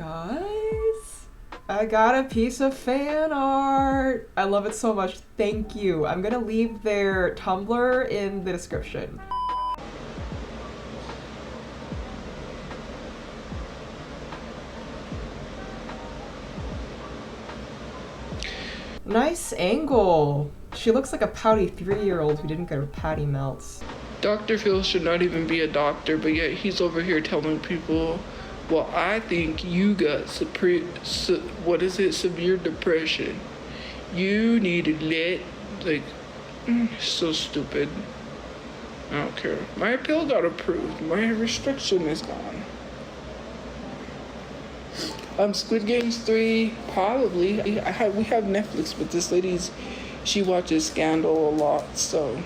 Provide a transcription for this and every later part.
Guys, I got a piece of fan art. I love it so much. Thank you. I'm gonna leave their Tumblr in the description. Nice angle. She looks like a pouty 3-year-old who didn't get her patty melts. Dr. Phil should not even be a doctor, but yet he's over here telling people, well, I think you got severe depression. You need to so stupid. I don't care. My appeal got approved. My restriction is gone. Squid Games 3, probably. We have Netflix, but this she watches Scandal a lot, so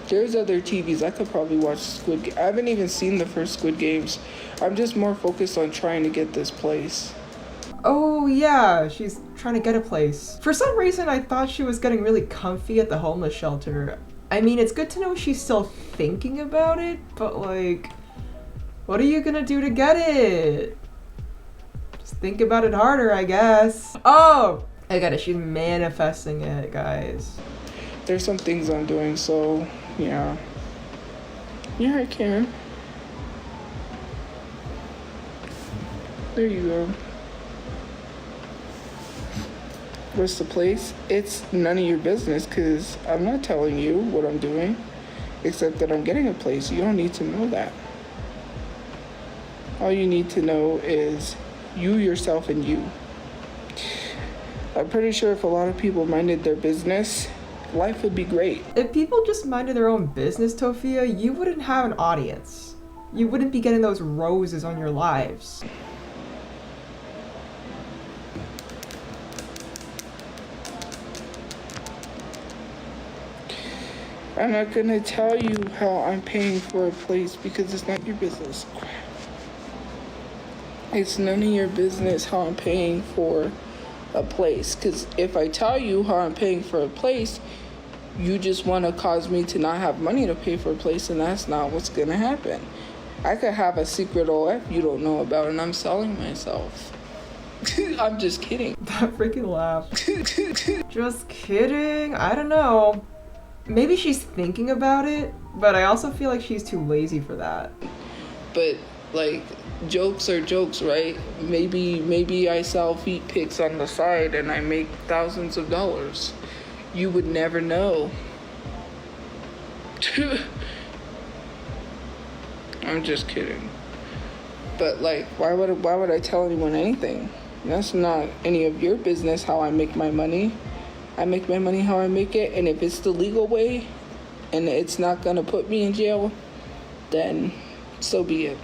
there's other TVs. I could probably watch Squid Games. I haven't even seen the first Squid Games. I'm just more focused on trying to get this place. Oh yeah, she's trying to get a place. For some reason, I thought she was getting really comfy at the homeless shelter. I mean, it's good to know she's still thinking about it, but like, what are you gonna do to get it? Just think about it harder, I guess. Oh, I got it. She's manifesting it, guys. There's some things I'm doing, so yeah. Yeah, I can. There you go. What's the place? It's none of your business, because I'm not telling you what I'm doing, except that I'm getting a place. You don't need to know that. All you need to know is you, yourself, and you. I'm pretty sure if a lot of people minded their business, life would be great. If people just minded their own business, Tophia, you wouldn't have an audience. You wouldn't be getting those roses on your lives. I'm not gonna tell you how I'm paying for a place because it's not your business. It's none of your business how I'm paying for a place, because if I tell you how I'm paying for a place, you just want to cause me to not have money to pay for a place, and that's not what's gonna happen. I could have a secret OF you don't know about, and I'm selling myself. I'm just kidding. That freaking laugh. Just kidding. I don't know. Maybe she's thinking about it, but I also feel like she's too lazy for that. But like, jokes are jokes, right? Maybe I sell feet pics on the side and I make thousands of dollars. You would never know. I'm just kidding. But like, why would I tell anyone anything? That's not any of your business how I make my money. I make my money how I make it, and if it's the legal way and it's not gonna put me in jail, then so be it.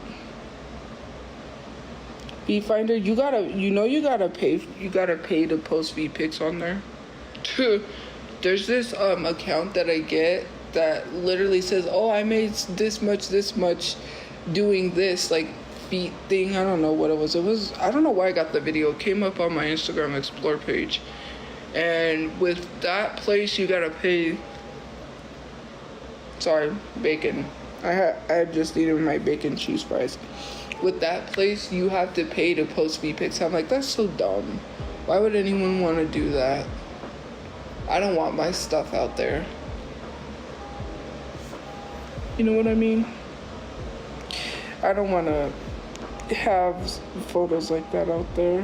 Feedfinder, you gotta pay to post feed pics on there. There's this account that I get that literally says, oh, I made this much doing this like feet thing. I don't know what it was. I don't know why I got the video. It came up on my Instagram Explore page. And with that place, you gotta pay. Sorry, bacon. I just needed my bacon cheese fries. With that place, you have to pay to post VPics. I'm like, that's so dumb. Why would anyone want to do that? I don't want my stuff out there. You know what I mean? I don't want to have photos like that out there.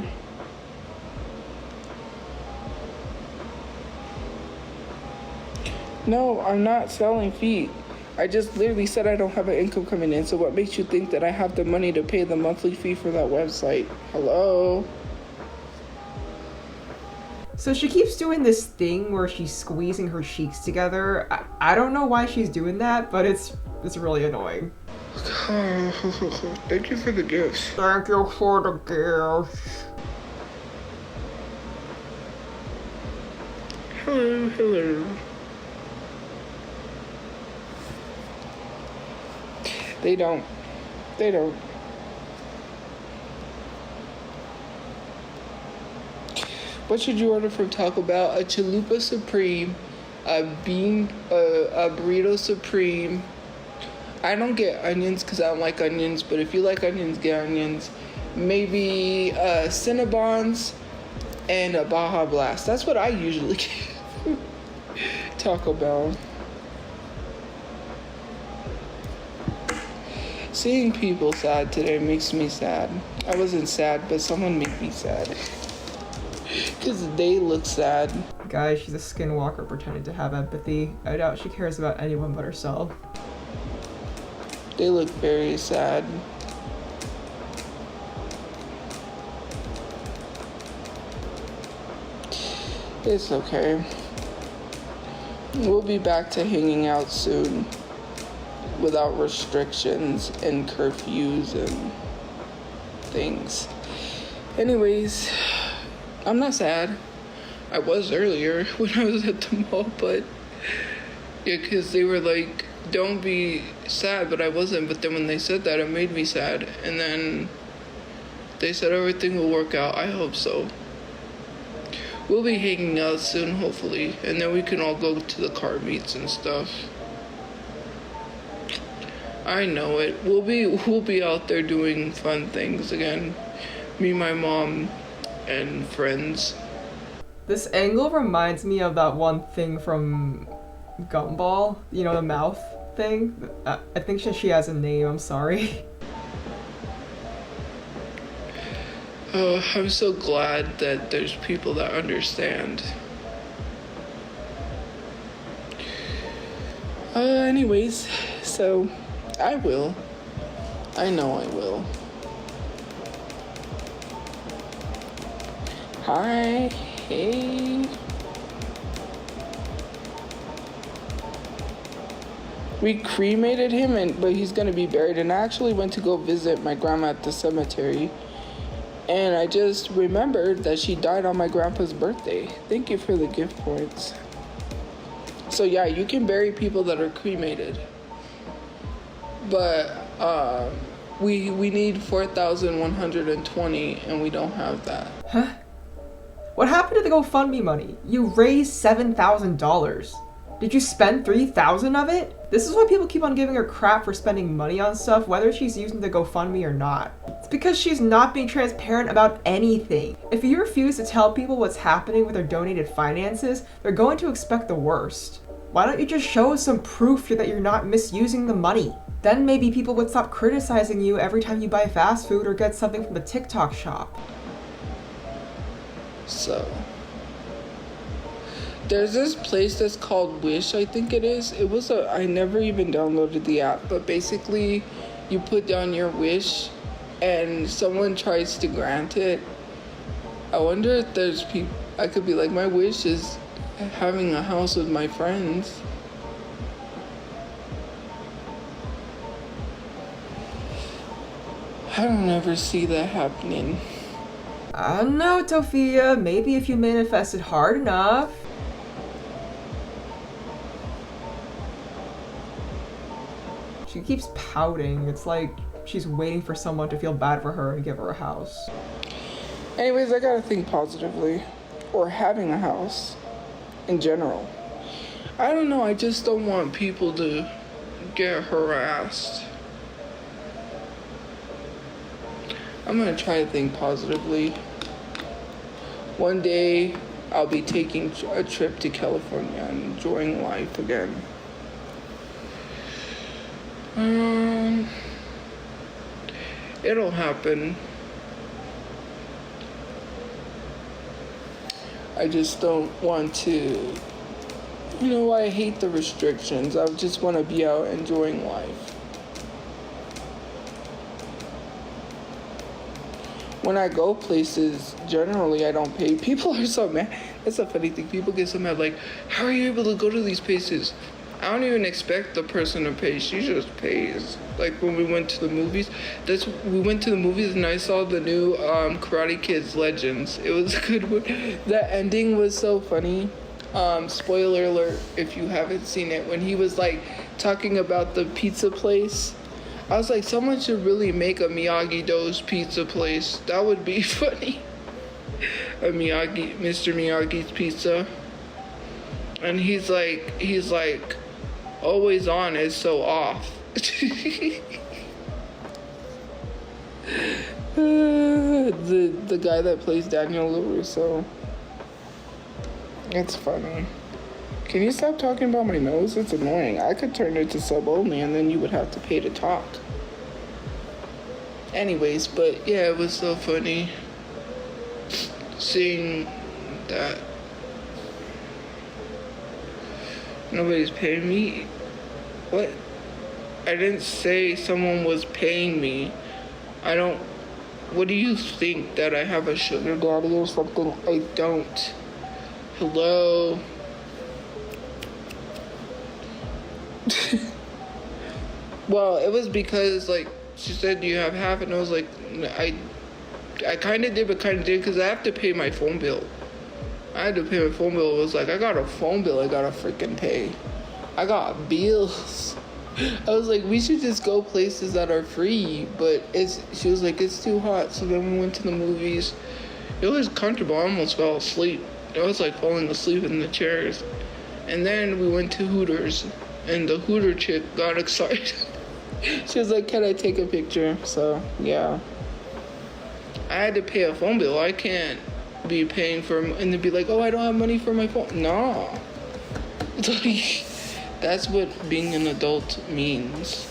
No, I'm not selling feet. I just literally said I don't have an income coming in. So what makes you think that I have the money to pay the monthly fee for that website? Hello? So she keeps doing this thing where she's squeezing her cheeks together. I don't know why she's doing that, but it's really annoying. Thank you for the gifts. Thank you for the gifts. Hello. They don't. What should you order from Taco Bell? A chalupa supreme, a burrito supreme. I don't get onions because I don't like onions, but if you like onions, get onions. maybe Cinnabons, and a Baja Blast. That's what I usually get. Taco Bell. Seeing people sad today makes me sad. I wasn't sad, but someone made me sad. Because they look sad. Guys, she's a skinwalker pretending to have empathy. I doubt she cares about anyone but herself. They look very sad. It's okay. We'll be back to hanging out soon. Without restrictions and curfews and things. Anyways, I'm not sad. I was earlier when I was at the mall, but yeah, because they were like, don't be sad, but I wasn't. But then when they said that, it made me sad. And then they said everything will work out. I hope so. We'll be hanging out soon, hopefully, and then we can all go to the car meets and stuff. I know it. We'll be out there doing fun things again. Me, my mom, and friends. This angle reminds me of that one thing from Gumball. You know, the mouth thing? I think she has a name, I'm sorry. Oh, I'm so glad that there's people that understand. Anyways, so I will. I know I will. Hi, hey. We cremated him, but he's gonna be buried. And I actually went to go visit my grandma at the cemetery. And I just remembered that she died on my grandpa's birthday. Thank you for the gift points. So yeah, you can bury people that are cremated. But we need 4,120 and we don't have that. Huh? What happened to the GoFundMe money? You raised $7,000. Did you spend 3,000 of it? This is why people keep on giving her crap for spending money on stuff, whether she's using the GoFundMe or not. It's because she's not being transparent about anything. If you refuse to tell people what's happening with their donated finances, they're going to expect the worst. Why don't you just show us some proof that you're not misusing the money? Then maybe people would stop criticizing you every time you buy fast food or get something from the TikTok shop. So, there's this place that's called Wish, I think it is. I never even downloaded the app, but basically you put down your wish and someone tries to grant it. I wonder if there's people, I could be like, my wish is having a house with my friends. I don't ever see that happening. I don't know, Tophia. Maybe if you manifested hard enough. She keeps pouting. It's like she's waiting for someone to feel bad for her and give her a house. Anyways, I gotta think positively. Or having a house. In general. I don't know, I just don't want people to get harassed. I'm gonna try to think positively. One day, I'll be taking a trip to California and enjoying life again. It'll happen. I just don't want to, I hate the restrictions. I just want to be out enjoying life. When I go places, generally I don't pay. People are so mad. That's a funny thing. People get so mad, like, how are you able to go to these places? I don't even expect the person to pay. She just pays. Like when we went to the movies, we went to the movies and I saw the new Karate Kids Legends. It was a good one. The ending was so funny. Spoiler alert if you haven't seen it. When he was like talking about the pizza place, I was like, someone should really make a Miyagi-Do's pizza place. That would be funny. Mr. Miyagi's pizza. And he's like, always on is so off. The guy that plays Daniel LaRusso. It's funny. Can you stop talking about my nose? It's annoying. I could turn it to sub only and then you would have to pay to talk. Anyways, but yeah, it was so funny seeing that nobody's paying me. What? I didn't say someone was paying me. What do you think, that I have a sugar daddy or something? I don't. Hello? Well, it was because, like, she said, do you have half? And I was like, I kind of did, but kind of did, because I have to pay my phone bill. I had to pay my phone bill. It was like, I got a phone bill I gotta freaking pay. I got bills. I was like, we should just go places that are free, but she was like, it's too hot. So then we went to the movies. It was comfortable. I almost fell asleep. It was like falling asleep in the chairs. And then we went to Hooters, and the Hooter chick got excited. She was like, can I take a picture? So yeah, I had to pay a phone bill. I can't be paying for, and they'd be like, oh, I don't have money for my phone. No. That's what being an adult means.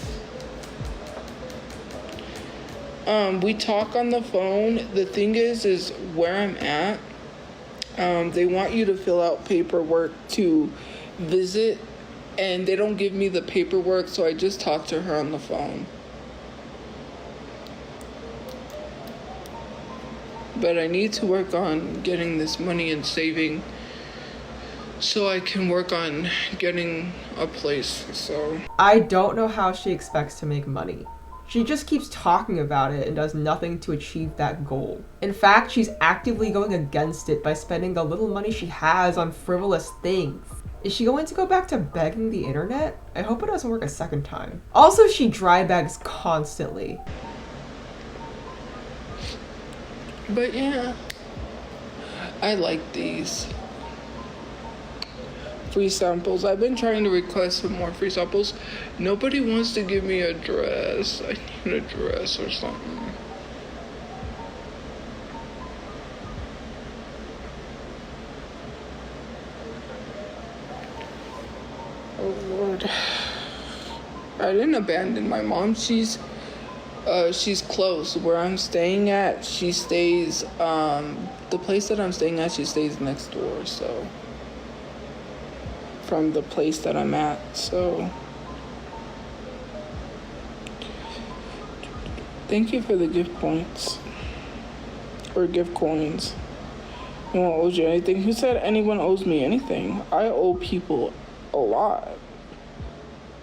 We talk on the phone. The thing is where I'm at, they want you to fill out paperwork to visit, and they don't give me the paperwork, so I just talk to her on the phone. But I need to work on getting this money and saving so I can work on getting a place, so. I don't know how she expects to make money. She just keeps talking about it and does nothing to achieve that goal. In fact, she's actively going against it by spending the little money she has on frivolous things. Is she going to go back to begging the internet? I hope it doesn't work a second time. Also, she dry bags constantly. But yeah, I like these free samples. I've been trying to request some more free samples. Nobody wants to give me a dress. I need a dress or something. Oh Lord. I didn't abandon my mom. She's close. Where I'm staying at, she stays, the place that I'm staying at, she stays next door, so. From the place that I'm at, so. Thank you for the gift points. Or gift coins. No one owes you anything. Who said anyone owes me anything? I owe people a lot.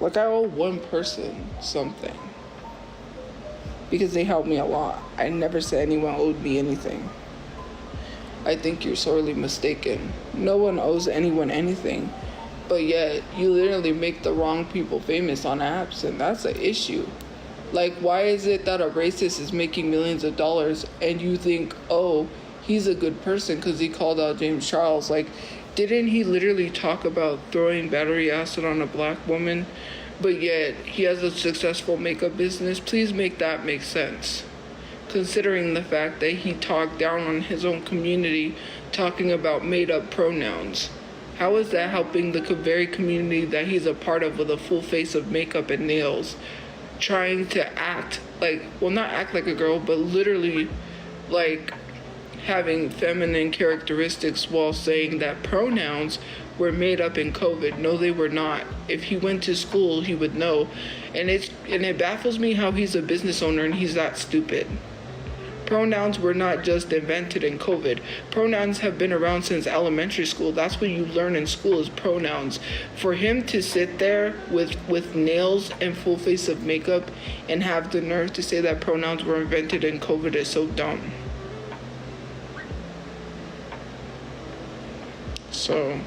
Like, I owe one person something. Because they helped me a lot. I never said anyone owed me anything. I think you're sorely mistaken. No one owes anyone anything. But yet, you literally make the wrong people famous on apps, and that's an issue. Like, why is it that a racist is making millions of dollars and you think, oh, he's a good person because he called out James Charles? Like, didn't he literally talk about throwing battery acid on a black woman? But yet, he has a successful makeup business. Please make that make sense. Considering the fact that he talked down on his own community, talking about made-up pronouns. How is that helping the very community that he's a part of with a full face of makeup and nails? Trying to act like, well, not act like a girl, but literally, like, having feminine characteristics while saying that pronouns were made up in COVID. No, they were not. If he went to school, he would know. And it baffles me how he's a business owner and he's that stupid. Pronouns were not just invented in COVID. Pronouns have been around since elementary school. That's what you learn in school is pronouns. For him to sit there with nails and full face of makeup and have the nerve to say that pronouns were invented in COVID is so dumb. So,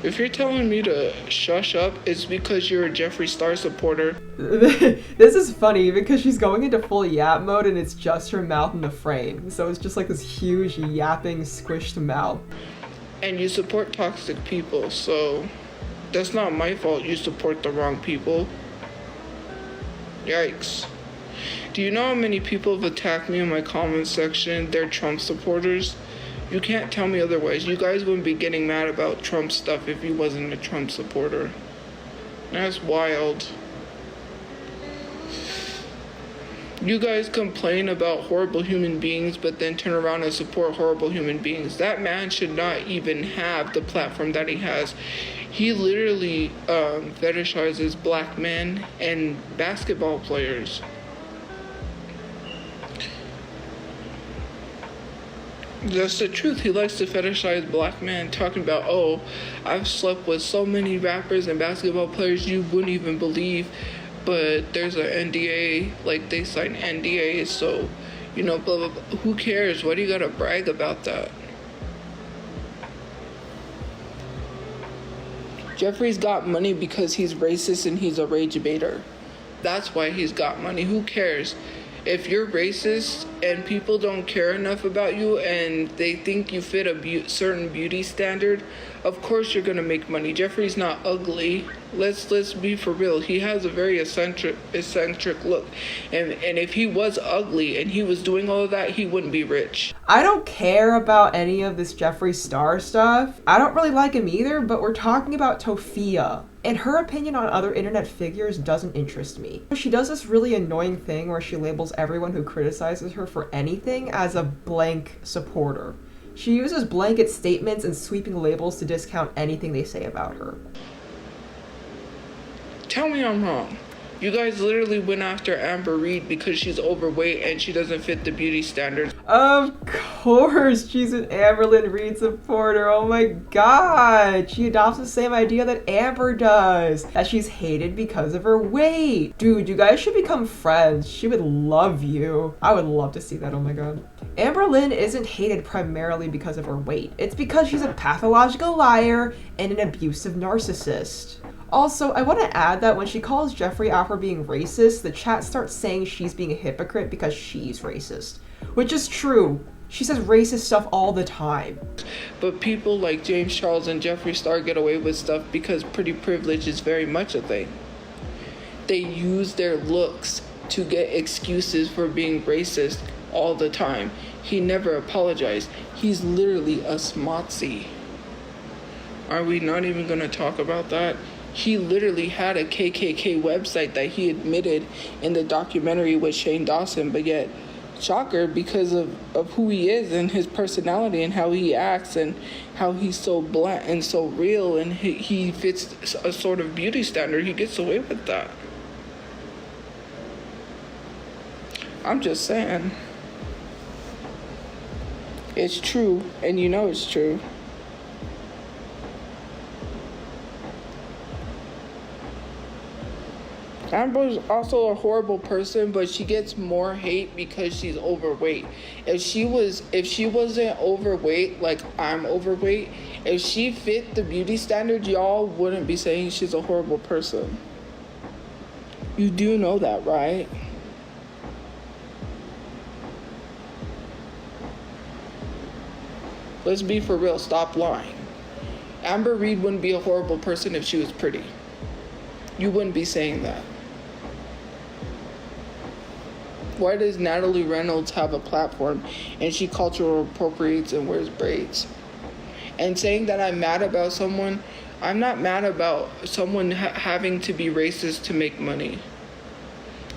if you're telling me to shush up, it's because you're a Jeffree Star supporter. This is funny because she's going into full yap mode and it's just her mouth in the frame. So it's just like this huge yapping, squished mouth. And you support toxic people, so that's not my fault you support the wrong people. Yikes. Do you know how many people have attacked me in my comment section? They're Trump supporters. You can't tell me otherwise. You guys wouldn't be getting mad about Trump stuff if you wasn't a Trump supporter. That's wild. You guys complain about horrible human beings, but then turn around and support horrible human beings. That man should not even have the platform that he has. He literally fetishizes black men and basketball players. That's the truth. He likes to fetishize black men, talking about, oh, I've slept with so many rappers and basketball players you wouldn't even believe. But there's an NDA, like they sign NDAs, so, you know, blah, blah, blah. Who cares? Why do you gotta brag about that? Jeffrey's got money because he's racist and he's a rage baiter. That's why he's got money. Who cares? If you're racist and people don't care enough about you and they think you fit a certain beauty standard, of course you're gonna make money. Jeffrey's not ugly. Let's be for real. He has a very eccentric look, and if he was ugly and he was doing all of that, he wouldn't be rich. I don't care about any of this Jeffree Star stuff. I don't really like him either, but we're talking about Tophia, and her opinion on other internet figures doesn't interest me. She does this really annoying thing where she labels everyone who criticizes her for anything as a blank supporter. She uses blanket statements and sweeping labels to discount anything they say about her. Tell me I'm wrong. You guys literally went after Amber Reed because she's overweight and she doesn't fit the beauty standards. Of course, she's an Amberlynn Reed supporter. Oh my god. She adopts the same idea that Amber does, that she's hated because of her weight. Dude, you guys should become friends. She would love you. I would love to see that. Oh my god. Amberlynn isn't hated primarily because of her weight. It's because she's a pathological liar and an abusive narcissist. Also, I want to add that when she calls Jeffree out for being racist, the chat starts saying she's being a hypocrite because she's racist. Which is true. She says racist stuff all the time. But people like James Charles and Jeffree Star get away with stuff because pretty privilege is very much a thing. They use their looks to get excuses for being racist all the time. He never apologized. He's literally a smotsy. Are we not even going to talk about that? He literally had a KKK website that he admitted in the documentary with Shane Dawson, but yet, shocker, because of who he is and his personality and how he acts and how he's so blunt and so real and he fits a sort of beauty standard, he gets away with that. I'm just saying. It's true, and you know it's true. Amber's also a horrible person, but she gets more hate because she's overweight. If she wasn't overweight, like I'm overweight, if she fit the beauty standard, y'all wouldn't be saying she's a horrible person. You do know that, right? Let's be for real, stop lying. Amber Reed wouldn't be a horrible person if she was pretty. You wouldn't be saying that. Why does Natalie Reynolds have a platform and she cultural appropriates and wears braids? And saying that I'm mad about someone, I'm not mad about someone having to be racist to make money.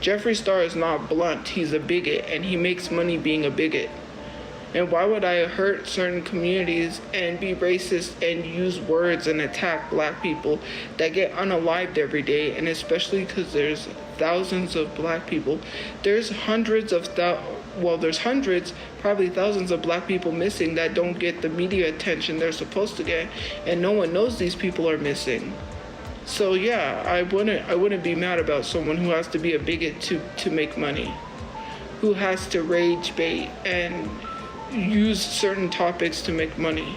Jeffree Star is not blunt, he's a bigot, and he makes money being a bigot. And why would I hurt certain communities and be racist and use words and attack black people that get unalived every day? And especially because there's thousands of black people. There's hundreds, probably thousands of black people missing that don't get the media attention they're supposed to get. And no one knows these people are missing. So yeah, I wouldn't be mad about someone who has to be a bigot to make money. Who has to rage bait and use certain topics to make money.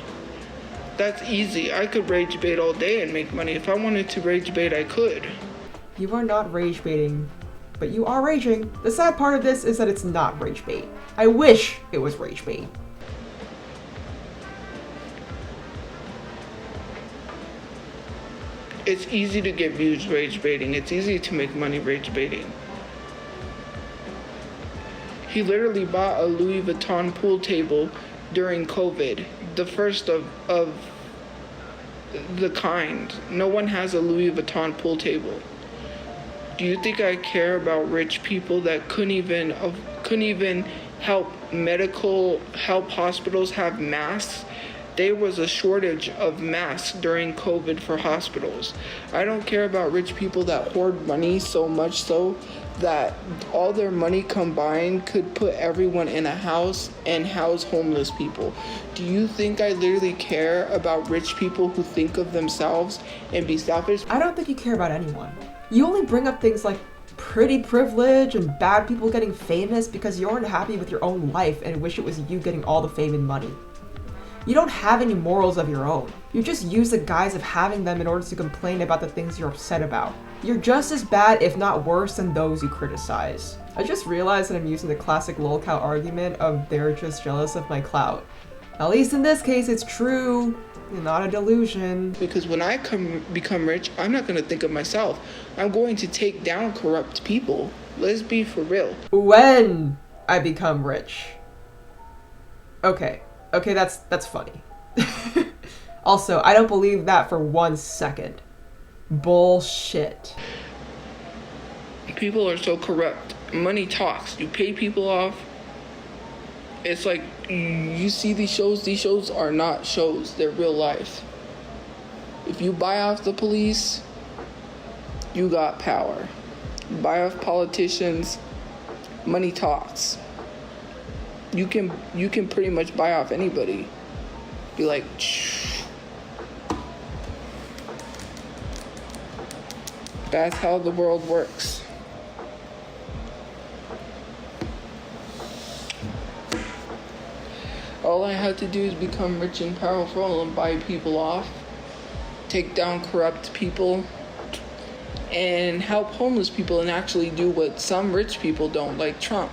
That's easy. I could rage bait all day and make money. If I wanted to rage bait, I could. You are not rage baiting, but you are raging. The sad part of this is that it's not rage bait. I wish it was rage bait. It's easy to get views rage baiting. It's easy to make money rage baiting. He literally bought a Louis Vuitton pool table during COVID, the first of the kind. No one has a Louis Vuitton pool table. Do you think I care about rich people that couldn't even help hospitals have masks? There was a shortage of masks during COVID for hospitals. I don't care about rich people that hoard money so much so that all their money combined could put everyone in a house and house homeless people. Do you think I literally care about rich people who think of themselves and be selfish? I don't think you care about anyone. You only bring up things like pretty privilege and bad people getting famous because you aren't happy with your own life and wish it was you getting all the fame and money. You don't have any morals of your own. You just use the guise of having them in order to complain about the things you're upset about. You're just as bad, if not worse, than those you criticize. I just realized that I'm using the classic lolcow argument of they're just jealous of my clout. At least in this case, it's true, not a delusion. Because when I become rich, I'm not going to think of myself. I'm going to take down corrupt people. Let's be for real. When I become rich. Okay, that's funny. Also, I don't believe that for 1 second. Bullshit. People are so corrupt. Money talks. You pay people off. It's like, you see these shows are not shows, they're real life. If you buy off the police, you got power. You buy off politicians, money talks. You can pretty much buy off anybody. Be like, shh. That's how the world works. All I had to do is become rich and powerful and buy people off, take down corrupt people, and help homeless people and actually do what some rich people don't, like Trump.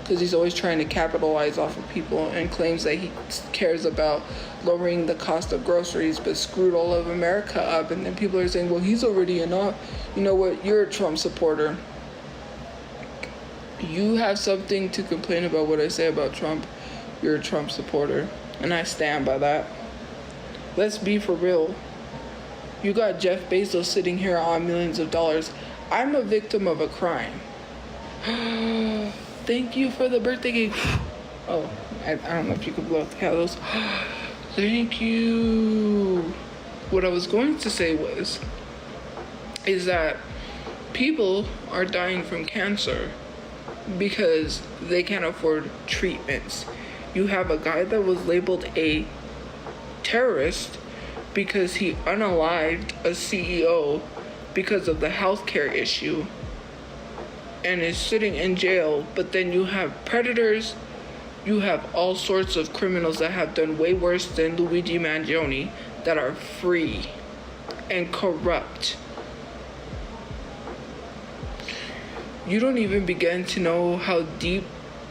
Because he's always trying to capitalize off of people and claims that he cares about lowering the cost of groceries, but screwed all of America up. And then people are saying, well, he's already enough. You know what? You're a Trump supporter. You have something to complain about what I say about Trump. You're a Trump supporter. And I stand by that. Let's be for real. You got Jeff Bezos sitting here on millions of dollars. I'm a victim of a crime. Thank you for the birthday cake. Oh, I don't know if you could blow out the candles. Thank you. What I was going to say is that people are dying from cancer because they can't afford treatments. You have a guy that was labeled a terrorist because he unalived a CEO because of the healthcare issue and is sitting in jail. But then you have predators, you have all sorts of criminals that have done way worse than Luigi Mangione that are free and corrupt. You don't even begin to know how deep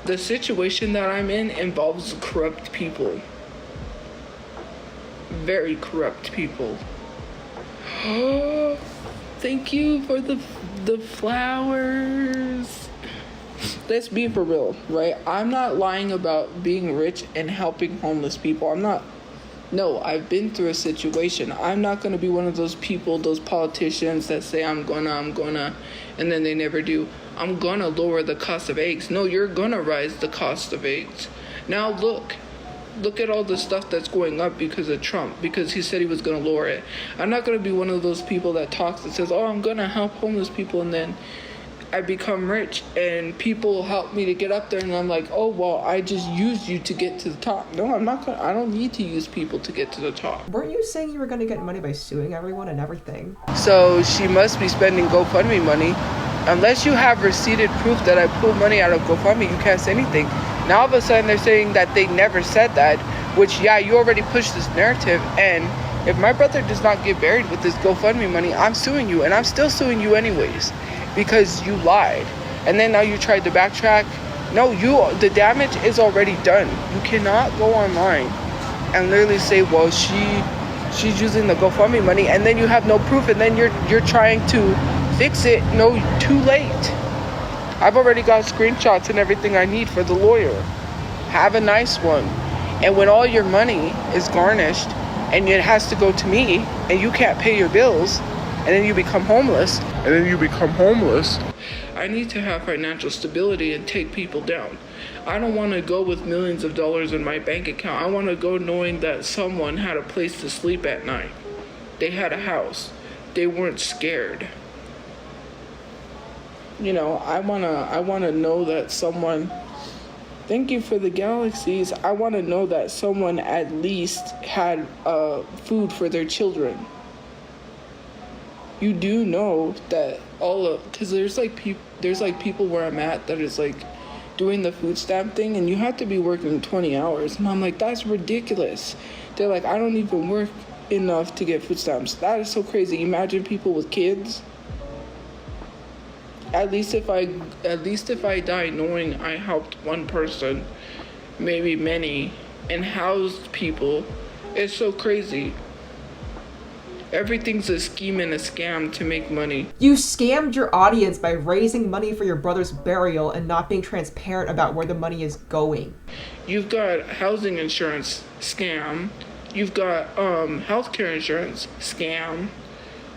the situation that I'm in involves corrupt people. Very corrupt people. Thank you for the flowers. Let's be for real, right? I'm not lying about being rich and helping homeless people. No, I've been through a situation. I'm not going to be one of those people, those politicians that say I'm gonna, and then they never do. I'm gonna lower the cost of eggs. No, you're gonna rise the cost of eggs. Now look at all the stuff that's going up because of Trump, because he said he was gonna lower it. I'm not gonna be one of those people that talks that says, oh, I'm gonna help homeless people, and then I become rich and people help me to get up there and I'm like, oh, well, I just used you to get to the top. No, I don't need to use people to get to the top. Weren't you saying you were going to get money by suing everyone and everything? So she must be spending GoFundMe money. Unless you have receipted proof that I pulled money out of GoFundMe, you can't say anything. Now all of a sudden they're saying that they never said that, which, yeah, you already pushed this narrative. And if my brother does not get buried with this GoFundMe money, I'm suing you, and I'm still suing you anyways. Because you lied, and then now you tried to backtrack. No, the damage is already done. You cannot go online and literally say, well, she's using the GoFundMe money, and then you have no proof, and then you're trying to fix it. No, too late. I've already got screenshots and everything I need for the lawyer. Have a nice one. And when all your money is garnished and it has to go to me and you can't pay your bills and then you become homeless, I need to have financial stability and take people down. I don't want to go with millions of dollars in my bank account. I want to go knowing that someone had a place to sleep at night. They had a house. They weren't scared. You know, I wanna know that someone, thank you for the galaxies. I wanna know that someone at least had food for their children. You do know that cause there's people where I'm at that is like doing the food stamp thing, and you have to be working 20 hours. And I'm like, that's ridiculous. They're like, I don't even work enough to get food stamps. That is so crazy. Imagine people with kids. At least if I die knowing I helped one person, maybe many, and housed people, it's so crazy. Everything's a scheme and a scam to make money. You scammed your audience by raising money for your brother's burial and not being transparent about where the money is going. You've got housing insurance, scam. You've got healthcare insurance, scam.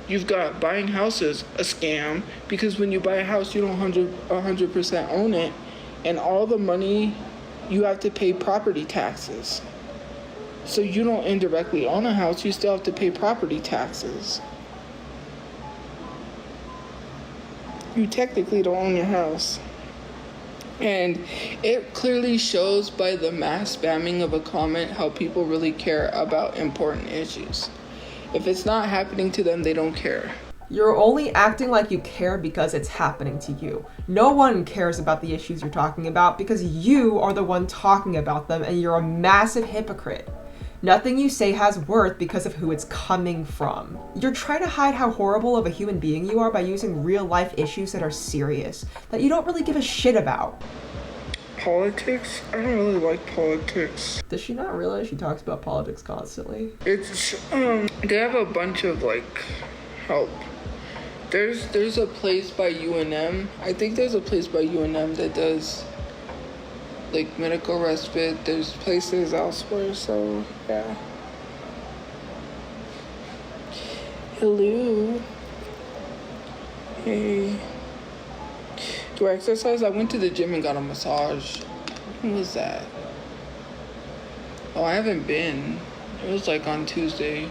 You've got buying houses, a scam, because when you buy a house, you don't 100% own it, and all the money, you have to pay property taxes. So you don't indirectly own a house, you still have to pay property taxes. You technically don't own your house. And it clearly shows by the mass spamming of a comment how people really care about important issues. If it's not happening to them, they don't care. You're only acting like you care because it's happening to you. No one cares about the issues you're talking about because you are the one talking about them, and you're a massive hypocrite. Nothing you say has worth because of who it's coming from. You're trying to hide how horrible of a human being you are by using real life issues that are serious, that you don't really give a shit about. Politics? I don't really like politics. Does she not realize she talks about politics constantly? It's, they have a bunch of, help. There's a place by UNM. I think there's a place by UNM that does, medical respite. There's places elsewhere, so, yeah. Hello. Hey. Do I exercise? I went to the gym and got a massage. When was that? Oh, I haven't been. It was on Tuesday.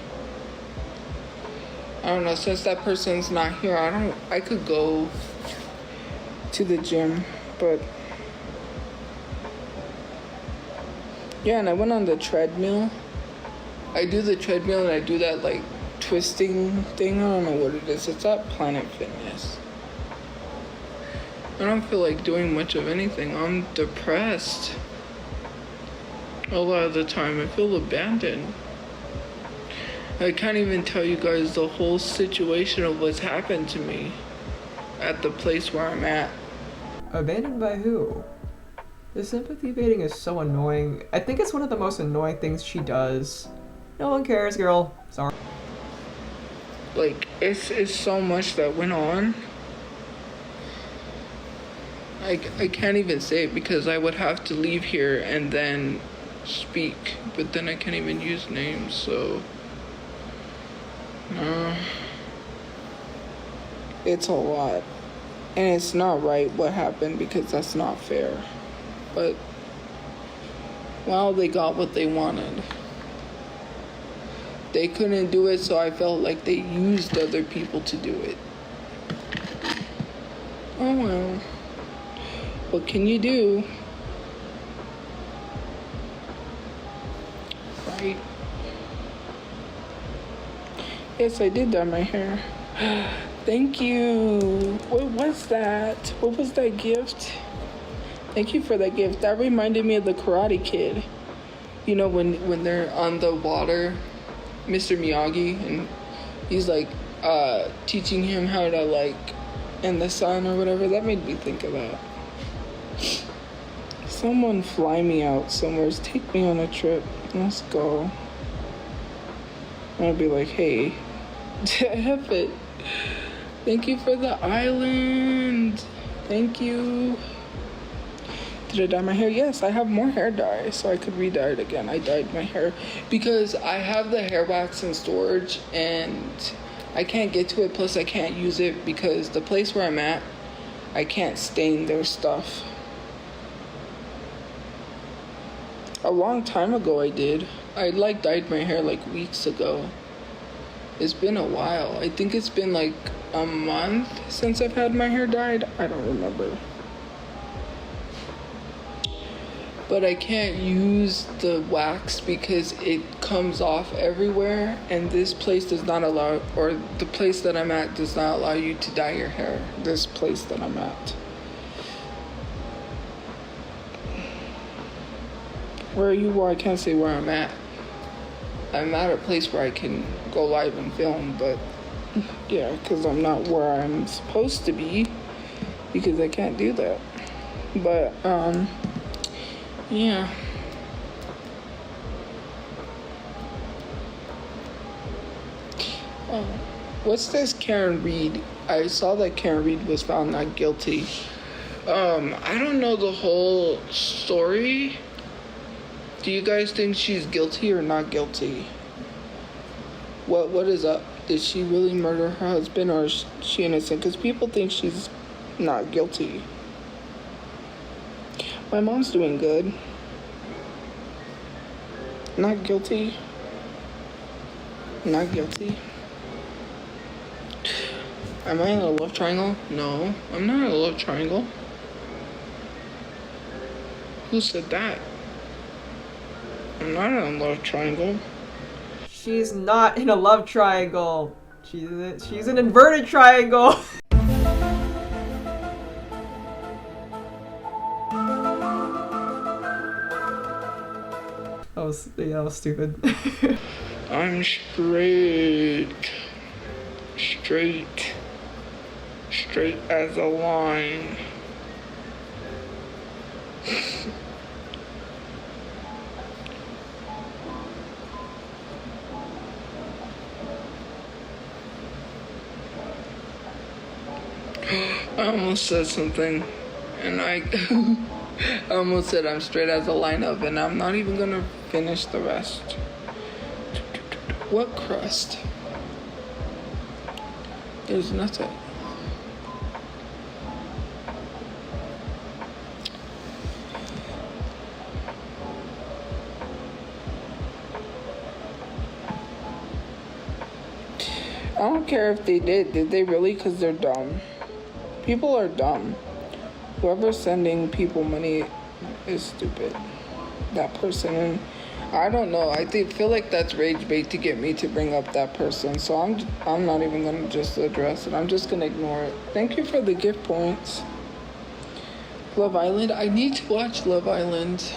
I don't know, since that person's not here, I could go to the gym, but yeah, and I went on the treadmill. I do the treadmill and I do that twisting thing. I don't know what it is. It's at Planet Fitness. I don't feel like doing much of anything. I'm depressed. A lot of the time I feel abandoned. I can't even tell you guys the whole situation of what's happened to me at the place where I'm at. Abandoned by who? The sympathy baiting is so annoying. I think it's one of the most annoying things she does. No one cares, girl. Sorry. It's so much that went on. I can't even say it because I would have to leave here and then speak, but then I can't even use names, so it's a lot, and it's not right what happened because that's not fair, but well, they got what they wanted. They couldn't do it, so I felt like they used other people to do it. Oh well. What can you do? Right. Yes, I did dye my hair. Thank you. What was that? What was that gift? Thank you for that gift. That reminded me of the Karate Kid. You know, when they're on the water, Mr. Miyagi, and he's teaching him how to in the sun or whatever. That made me think of that. Someone fly me out somewhere. Take me on a trip. Let's go. I'll be like, hey, have it. Thank you for the island. Thank you. Did I dye my hair? Yes, I have more hair dye, so I could re-dye it again. I dyed my hair because I have the hair wax in storage and I can't get to it. Plus, I can't use it because the place where I'm at, I can't stain their stuff. A long time ago I did. I dyed my hair like weeks ago. It's been a while. I think it's been like a month since I've had my hair dyed. I don't remember. But I can't use the wax because it comes off everywhere, and this place does not allow, or the place that I'm at does not allow you to dye your hair. This place that I'm at. Where are you? Well, I can't say where I'm at. I'm at a place where I can go live and film, but yeah, because I'm not where I'm supposed to be, because I can't do that. But, yeah. Oh, what's this Karen Reed? I saw that Karen Reed was found not guilty. I don't know the whole story. Do you guys think she's guilty or not guilty? What is up? Did she really murder her husband or is she innocent? Because people think she's not guilty. My mom's doing good. Not guilty. Not guilty. Am I in a love triangle? No, I'm not in a love triangle. Who said that? I'm not in a love triangle. She's not in a love triangle. She's an inverted triangle. That was stupid. I'm straight as a line. I almost said something, and I almost said I'm straight as a lineup, and I'm not even gonna finish the rest. What crust? There's nothing. I don't care if they did. Did they really? Because they're dumb. People are dumb. Whoever's sending people money is stupid. That person, I don't know. I feel like that's rage bait to get me to bring up that person. So I'm not even gonna just address it. I'm just gonna ignore it. Thank you for the gift points. Love Island. I need to watch Love Island.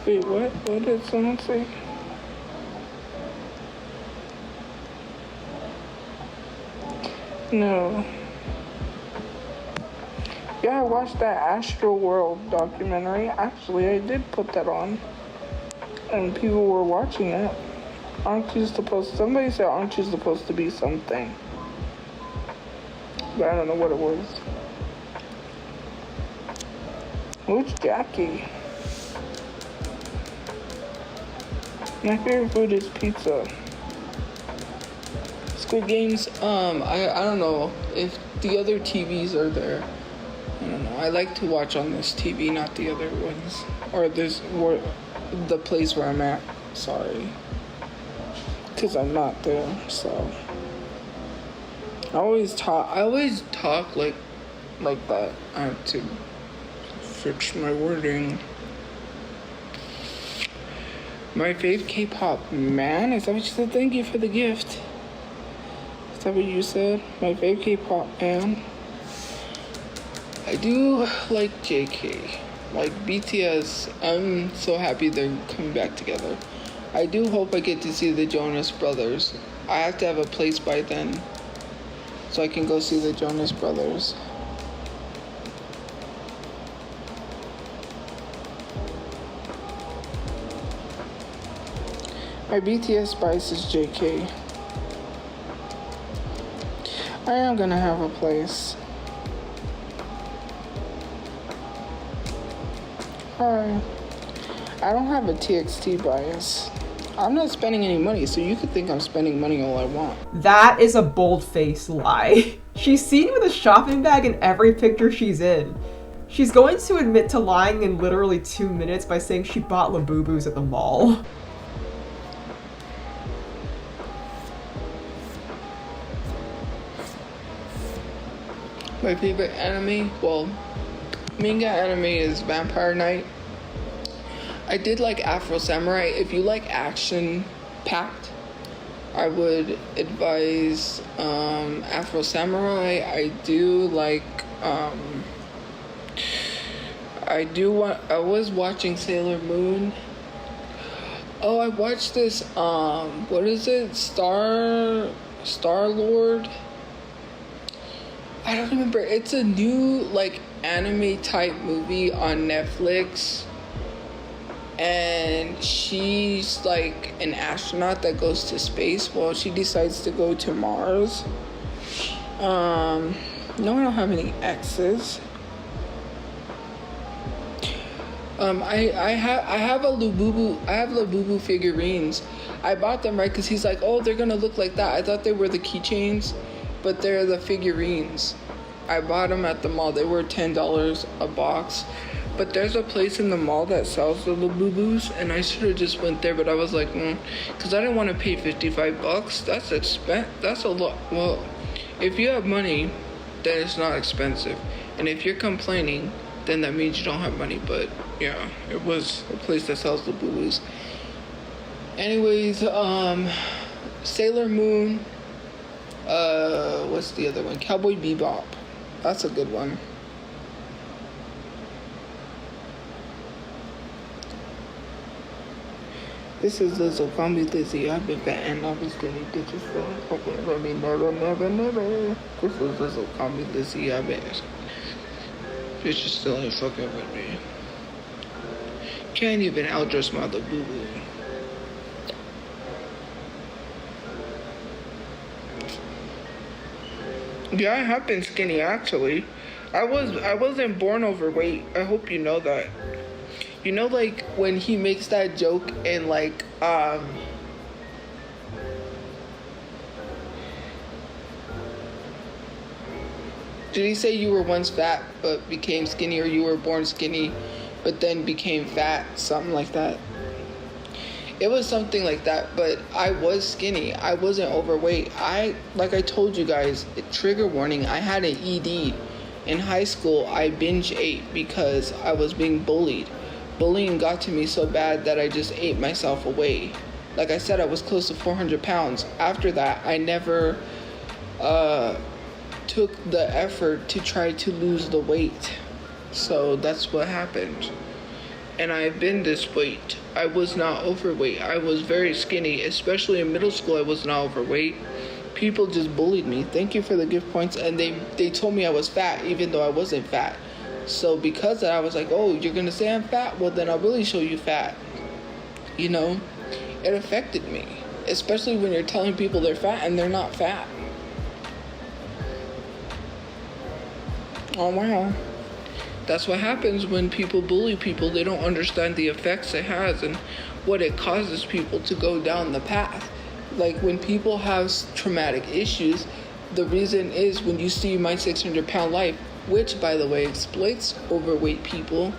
Wait, what? What did someone say? No. Yeah, I watched that Astro World documentary. Actually, I did put that on. And people were watching it. Somebody said, aren't you supposed to be something? But I don't know what it was. Who's Jackie? My favorite food is pizza. Squid Games, I don't know if the other TVs are there. I don't know. I like to watch on this TV, not the other ones. Or the place where I'm at. Sorry. Because I'm not there, so. I always talk like that. I have to fix my wording. My fave K-pop man? Is that what you said? Thank you for the gift. Is that what you said? My fave K-pop man? I do like JK. Like BTS, I'm so happy they're coming back together. I do hope I get to see the Jonas Brothers. I have to have a place by then so I can go see the Jonas Brothers. My BTS spice is JK. I am gonna have a place. Hi. I don't have a TXT bias. I'm not spending any money, so you could think I'm spending money all I want. That is a bold-faced lie. She's seen with a shopping bag in every picture she's in. She's going to admit to lying in literally 2 minutes by saying she bought Labubus at the mall. My favorite anime, well, manga anime is Vampire Knight. I did like Afro Samurai. If you like action packed, I would advise Afro Samurai. I was watching Sailor Moon. Oh, I watched this what is it? Star Lord. I don't remember. It's a new like anime type movie on Netflix. And she's like an astronaut that goes to space. Well, she decides to go to Mars. No, I don't have any exes. I have Labubu figurines. I bought them right because he's like, oh, they're gonna look like that. I thought they were the keychains, but they're the figurines. I bought them at the mall. They were $10 a box. But there's a place in the mall that sells the Labubus, and I should have just went there, but I was like, because I didn't want to pay $55. That's that's a lot. Well, if you have money, then it's not expensive. And if you're complaining, then that means you don't have money. But yeah, it was a place that sells Labubus. Anyways, Sailor Moon, what's the other one? Cowboy Bebop. That's a good one. This is Lizzo, call me Lizzie. I've been fat and I've been skinny. Did you say? Okay, let me never. This is Lizzo, call me Lizzie. I've been. Bitch still ain't fucking with me. Can't even outdress my little boo boo. Yeah, I have been skinny actually. I wasn't born overweight. I hope you know that. You know, like when he makes that joke and like did he say you were once fat but became skinny, or you were born skinny but then became fat? Something like that. It was something like that, but I was skinny. I wasn't overweight. Like I told you guys, trigger warning, I had an ED. In high school, I binge ate because I was being bullied. Bullying got to me so bad that I just ate myself away. Like I said, I was close to 400 pounds. After that, I never took the effort to try to lose the weight. So that's what happened. And I've been this weight. I was not overweight. I was very skinny, especially in middle school. I was not overweight. People just bullied me. Thank you for the gift points. And they told me I was fat, even though I wasn't fat. So because of that, I was like, oh, you're gonna say I'm fat? Well, then I'll really show you fat. You know, it affected me, especially when you're telling people they're fat and they're not fat. Oh, wow. That's what happens when people bully people. They don't understand the effects it has and what it causes people to go down the path. Like when people have traumatic issues, the reason is when you see My 600-Pound Life, which, by the way, exploits overweight people.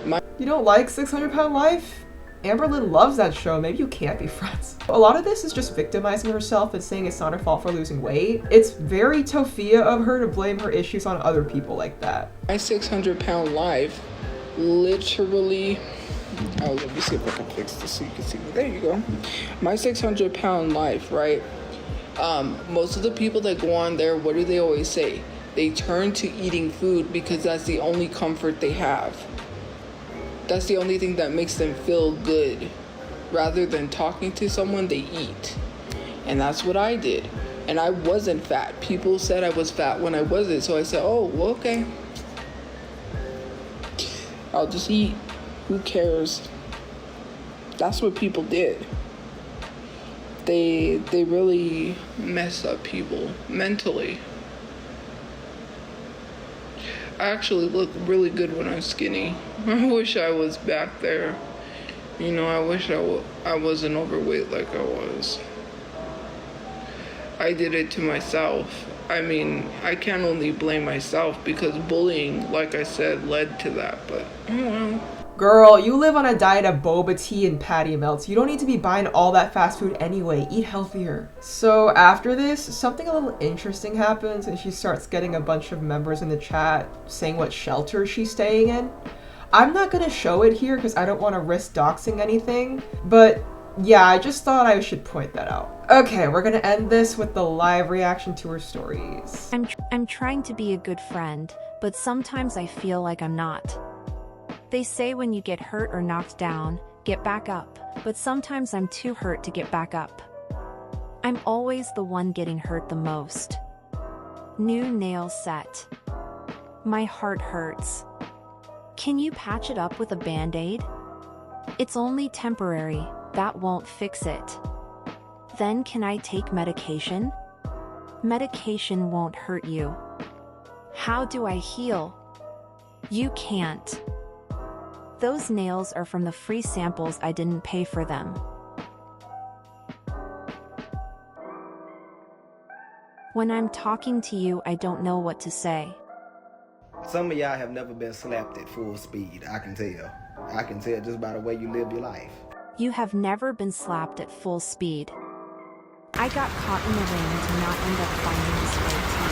You don't like 600-Pound Life? Amberlynn loves that show. Maybe you can't be friends. A lot of this is just victimizing herself and saying it's not her fault for losing weight. It's very Tophia of her to blame her issues on other people like that. My 600-Pound Life literally... Oh, let me see if I can fix this so you can see me. There you go. My 600-Pound Life, right? Most of the people that go on there, what do they always say? They turn to eating food because that's the only comfort they have. That's the only thing that makes them feel good. Rather than talking to someone, they eat. And that's what I did. And I wasn't fat. People said I was fat when I wasn't. So I said, oh, well, okay. I'll just eat. Who cares? That's what people did. They really mess up people mentally. I actually look really good when I'm skinny. I wish I was back there. You know, I wish I wasn't overweight like I was. I did it to myself. I mean, I can't only blame myself because bullying, like I said, led to that, but oh well. Girl, you live on a diet of boba tea and patty melts. You don't need to be buying all that fast food anyway. Eat healthier. So after this, something a little interesting happens and she starts getting a bunch of members in the chat saying what shelter she's staying in. I'm not gonna show it here because I don't want to risk doxing anything, but yeah, I just thought I should point that out. Okay, we're gonna end this with the live reaction to her stories. I'm trying to be a good friend, but sometimes I feel like I'm not. They say when you get hurt or knocked down, get back up, but sometimes I'm too hurt to get back up. I'm always the one getting hurt the most. New nail set. My heart hurts. Can you patch it up with a band-aid? It's only temporary, that won't fix it. Then can I take medication? Medication won't hurt you. How do I heal? You can't. Those nails are from the free samples, I didn't pay for them. When I'm talking to you, I don't know what to say. Some of y'all have never been slapped at full speed, I can tell. I can tell just by the way you live your life. You have never been slapped at full speed. I got caught in the rain to not end up finding this way too.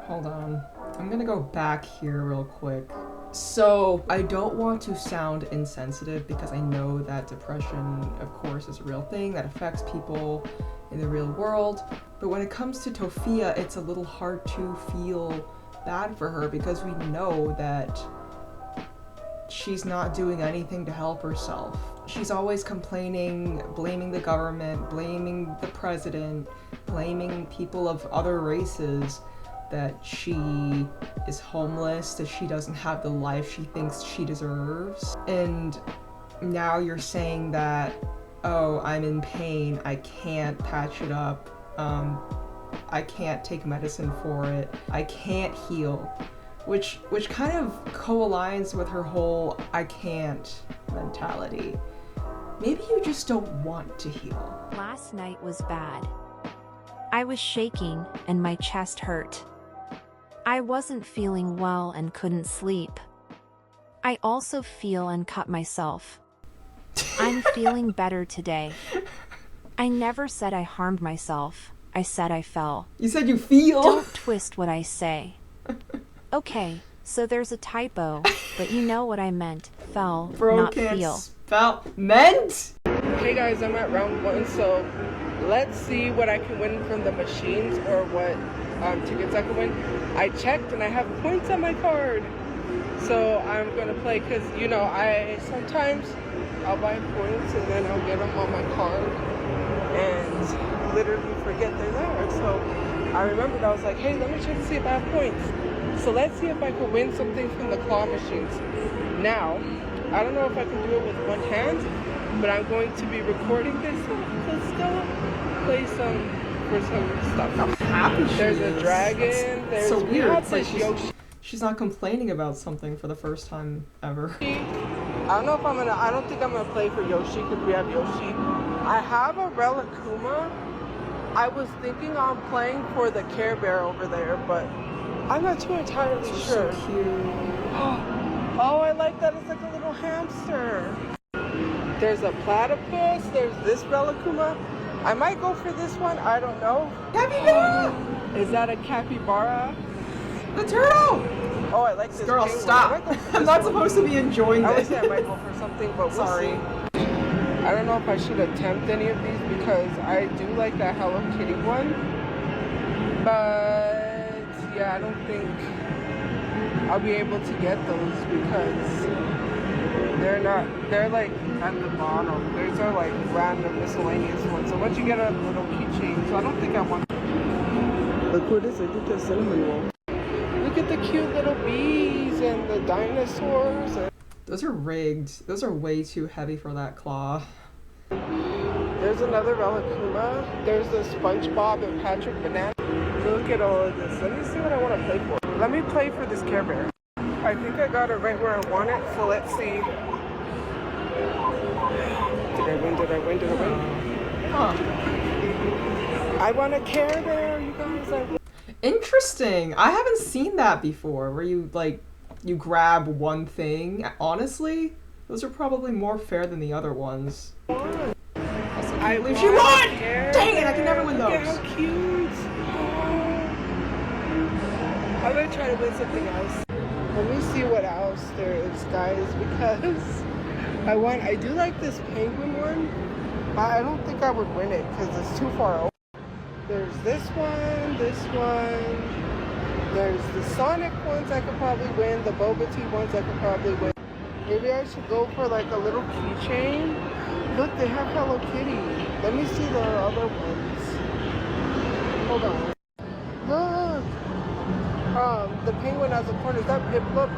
Hold on. I'm gonna go back here real quick. So, I don't want to sound insensitive because I know that depression, of course, is a real thing that affects people in the real world. But when it comes to Tophia, it's a little hard to feel bad for her because we know that she's not doing anything to help herself. She's always complaining, blaming the government, blaming the president, blaming people of other races, that she is homeless, that she doesn't have the life she thinks she deserves. And now you're saying that, oh, I'm in pain, I can't patch it up, I can't take medicine for it, I can't heal. Which kind of co-aligns with her whole I can't mentality. Maybe you just don't want to heal. Last night was bad. I was shaking and my chest hurt. I wasn't feeling well and couldn't sleep. I also feel and cut myself. I'm feeling better today. I never said I harmed myself. I said I fell. You said you feel? Don't twist what I say. Okay, so there's a typo, but you know what I meant. Fell, Bro not can't feel. Spell meant? Hey guys, I'm at round 1, so let's see what I can win from the machines or what tickets I can win. I checked and I have points on my card, so I'm gonna play because you know sometimes I'll buy points and then I'll get them on my card and literally forget they're there. So I remembered, I was like, hey, let me check to see if I have points. So let's see if I can win something from the claw machines. Now, I don't know if I can do it with one hand, but I'm going to be recording this. So let's go play for some stuff. How happy she There's is. a dragon. There's so weird. We It's like Yoshi. she's not complaining about something for the first time ever. I don't know if I don't think I'm gonna play for Yoshi because we have Yoshi. I have a Relakuma. I was thinking on playing for the Care Bear over there, but I'm not too entirely sure. So cute. Oh, I like that. It's like a little hamster. There's a platypus. There's this Relakuma. I might go for this one. I don't know. Capybara! Is that a capybara? The turtle! Oh, I like this. Girl, penguin. stop. I might go for I'm this not one. supposed to be enjoying I would this. say I might go for something, but we'll Sorry. see. I don't know if I should attempt any of these because I do like that Hello Kitty one. But yeah, I don't think I'll be able to get those because they're like at the bottom. Those are like random miscellaneous ones. So once you get a little keychain, so I don't think I want. Look what is it? Look at the cinnamon roll. Look at the cute little bees and the dinosaurs. Those are rigged. Those are way too heavy for that claw. There's There's another Relakuma. There's the SpongeBob and Patrick Banana. Look at all of this. Let me see what I want to play for. Let me play for this Care Bear. I think I got it right where I want it, so let's see. Did I win? Did I win? Did I win? Huh. I want a Care Bear, you guys. Interesting. I haven't seen that before, where you grab one thing. Honestly, those are probably more fair than the other ones. I believe she won! Dang it, I can never win those. Look at how cute. I'm gonna try to win something else. Let me see what else there is, guys, because I do like this penguin one, but I don't think I would win it because it's too far over. There's this one, there's the Sonic ones I could probably win, the Boba Tea ones I could probably win. Maybe I should go for like a little keychain. Look, they have Hello Kitty. Let me see the other ones. Hold on. Look! The penguin has a corn. Is that Piplup?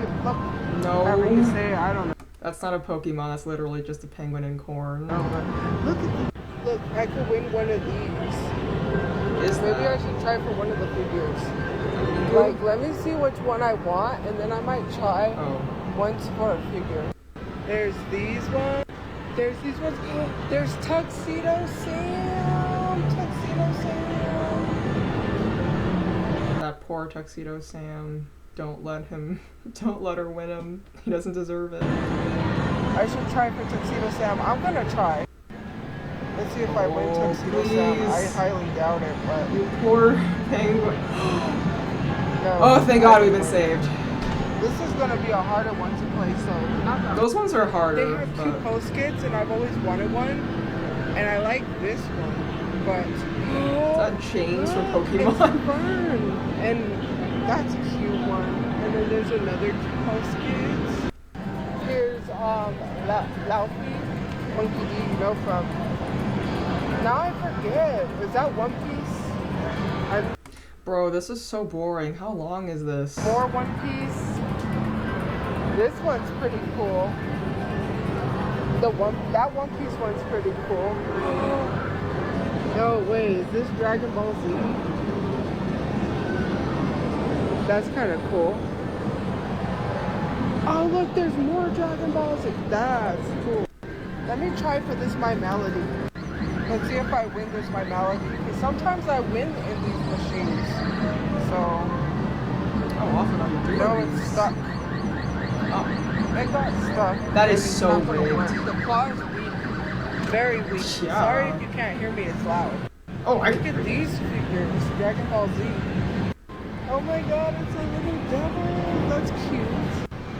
Piplup? No. However you say it, I don't know. That's not a Pokemon, that's literally just a penguin and corn. Look at this. Look, I could win one of these. Maybe I should try for one of the figures. Like, let me see which one I want, and then I might try once for a figure. There's these ones. There's these ones. There's Tuxedo Sam. Tuxedo Sam. That poor Tuxedo Sam. Don't let her win him. He doesn't deserve it. I should try for Tuxedo Sam. I'm gonna try. Let's see if I win Tuxedo Sam. I highly doubt it, but... You poor penguin. No, oh, thank God we've been saved. This is gonna be a harder one to play, so not that. Those ones are harder. They have two post-kits, and I've always wanted one, and I like this one, but... Is that chains from Pokemon? It's fun, and that's a cute one. And then there's another post-kit. Here's Laufey, Monkey D, you know, from... Now I forget. Is that One Piece? Bro, this is so boring. How long is this? More One Piece. This one's pretty cool. That One Piece one's pretty cool. No, wait, is this Dragon Ball Z? That's kind of cool. Oh, look, there's more Dragon Ball Z. That's cool. Let me try for this My Melody. Let's see if I win this My Melody. Because sometimes I win in these machines. So, how often are you doing no, these? it's stuck. Oh, it got stuck. That is so weird. The claw is weak. Very weak. Yeah. Sorry if you can't hear me, it's loud. Oh, Look at these figures. Dragon Ball Z. Oh my god, it's a little devil. That's cute.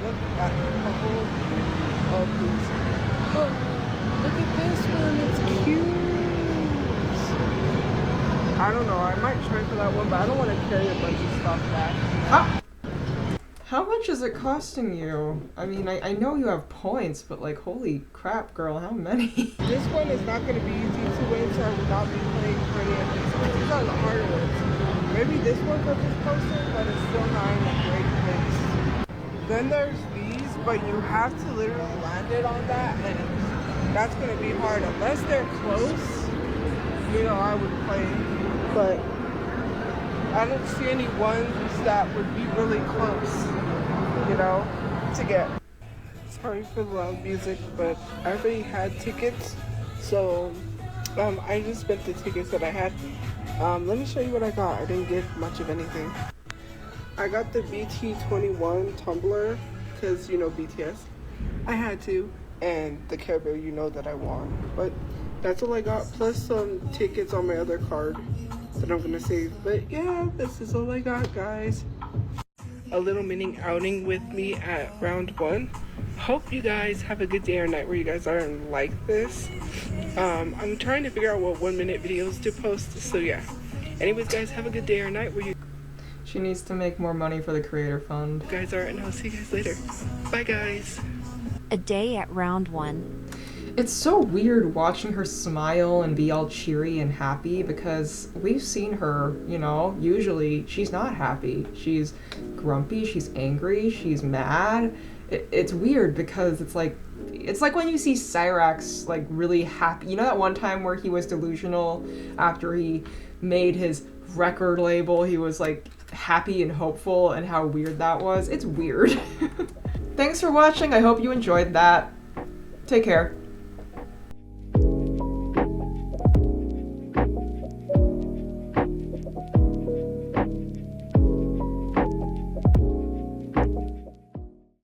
Look at oh, please. Oh, look at this one. It's cute. I don't know. I might try for that one, but I don't want to carry a bunch of stuff back. How much is it costing you? I mean, I know you have points, but like, holy crap, girl, how many? This one is not going to be easy to win, so I will not be playing for any of these. These are the harder ones. Maybe this one will just post it, but it's still not in a great place. Then there's these, but you have to literally land it on that, and that's going to be hard. Unless they're close, you know, I would play. But I don't see any ones that would be really close, you know, to get. Sorry for the loud music, but I already had tickets, so I just spent the tickets that I had. Let me show you what I got. I didn't get much of anything. I got the BT21 Tumblr, because, you know, BTS. I had to, and the Care Bear, you know that I want. But that's all I got, plus some tickets on my other card that I'm gonna save. But yeah, this is all I got, guys. A little mini outing with me at round 1. Hope you guys have a good day or night where you guys are and like this. I'm trying to figure out what 1-minute videos to post, so yeah. Anyways, guys, have a good day or night where you... She needs to make more money for the creator fund. You guys are, and I'll see you guys later. Bye, guys. A day at round 1. It's so weird watching her smile and be all cheery and happy, because we've seen her, you know, usually she's not happy. She's grumpy, she's angry, she's mad. It's weird because it's like crazy. It's like when you see Cyrax like really happy. You know that one time where he was delusional after he made his record label? He was like happy and hopeful, and how weird that was. It's weird. Thanks for watching. I hope you enjoyed that. Take care.